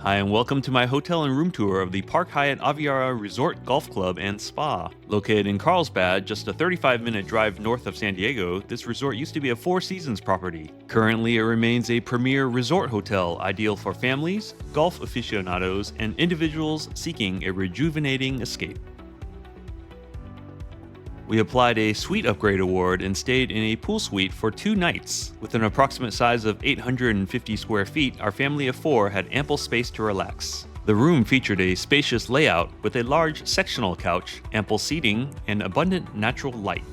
Hi, and welcome to my hotel and room tour of the Park Hyatt Aviara Resort Golf Club and Spa. Located in Carlsbad, just a 35-minute drive north of San Diego, this resort used to be a Four Seasons property. Currently, it remains a premier resort hotel ideal for families, golf aficionados, and individuals seeking a rejuvenating escape. We applied a suite upgrade award and stayed in a pool suite for 2 nights. With an approximate size of 850 square feet, our family of 4 had ample space to relax. The room featured a spacious layout with a large sectional couch, ample seating, and abundant natural light.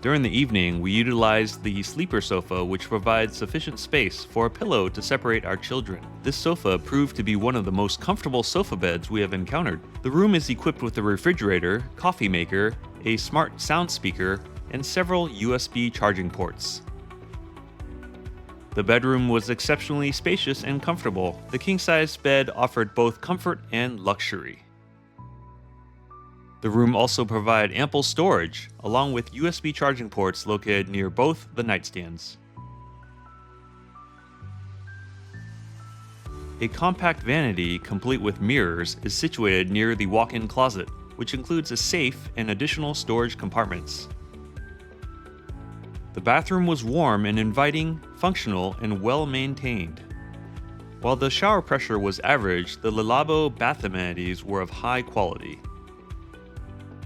During the evening, we utilized the sleeper sofa, which provides sufficient space for a pillow to separate our children. This sofa proved to be one of the most comfortable sofa beds we have encountered. The room is equipped with a refrigerator, coffee maker, a smart sound speaker, and several USB charging ports. The bedroom was exceptionally spacious and comfortable. The king-size bed offered both comfort and luxury. The room also provided ample storage, along with USB charging ports located near both the nightstands. A compact vanity, complete with mirrors, is situated near the walk-in closet, which includes a safe and additional storage compartments. The bathroom was warm and inviting, functional, and well-maintained. While the shower pressure was average, the Lalabo bath amenities were of high quality.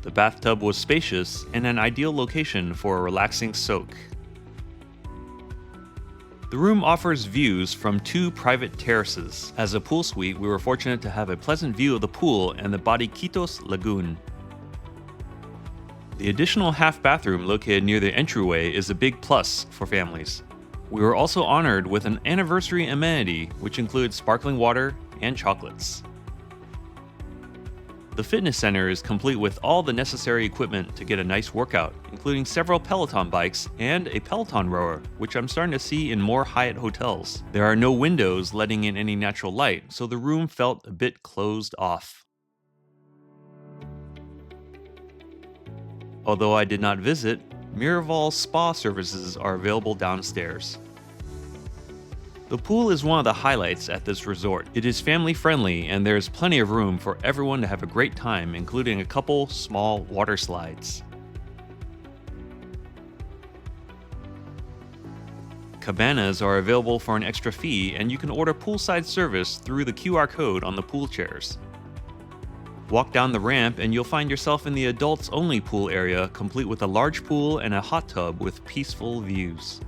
The bathtub was spacious and an ideal location for a relaxing soak. The room offers views from 2 private terraces. As a pool suite, we were fortunate to have a pleasant view of the pool and the Bariquitos Lagoon. The additional half bathroom located near the entryway is a big plus for families. We were also honored with an anniversary amenity, which includes sparkling water and chocolates. The fitness center is complete with all the necessary equipment to get a nice workout, including several Peloton bikes and a Peloton rower, which I'm starting to see in more Hyatt hotels. There are no windows letting in any natural light, so the room felt a bit closed off. Although I did not visit, Miraval spa services are available downstairs. The pool is one of the highlights at this resort. It is family-friendly and there is plenty of room for everyone to have a great time, including a couple small water slides. Cabanas are available for an extra fee, and you can order poolside service through the QR code on the pool chairs. Walk down the ramp and you'll find yourself in the adults-only pool area, complete with a large pool and a hot tub with peaceful views.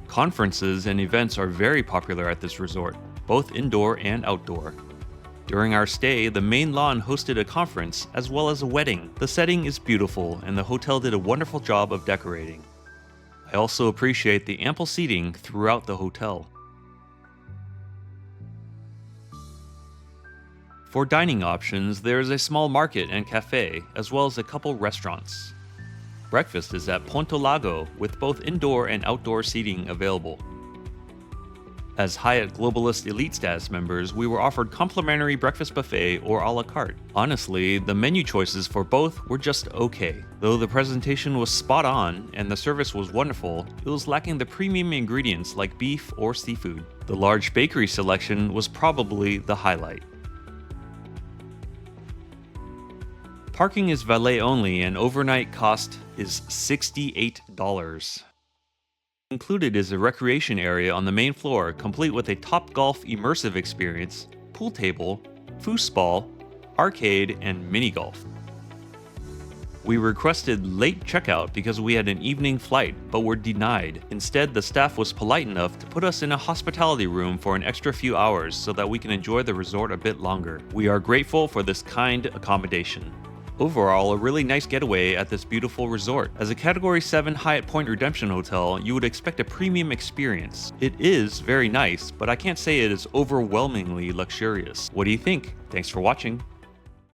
Conferences and events are very popular at this resort, both indoor and outdoor. During our stay, the main lawn hosted a conference as well as a wedding. The setting is beautiful and the hotel did a wonderful job of decorating. I also appreciate the ample seating throughout the hotel. For dining options, there is a small market and cafe, as well as a couple restaurants. Breakfast is at Ponto Lago, with both indoor and outdoor seating available. As Hyatt Globalist Elite status members, we were offered complimentary breakfast buffet or a la carte. Honestly, the menu choices for both were just okay. Though the presentation was spot on and the service was wonderful, it was lacking the premium ingredients like beef or seafood. The large bakery selection was probably the highlight. Parking is valet only and overnight cost is $68. Included is a recreation area on the main floor, complete with a Topgolf immersive experience, pool table, foosball, arcade, and mini golf. We requested late checkout because we had an evening flight, but were denied. Instead, the staff was polite enough to put us in a hospitality room for an extra few hours so that we can enjoy the resort a bit longer. We are grateful for this kind accommodation. Overall, a really nice getaway at this beautiful resort. As a Category 7 Hyatt Point Redemption hotel, you would expect a premium experience. It is very nice, but I can't say it is overwhelmingly luxurious. What do you think? Thanks for watching.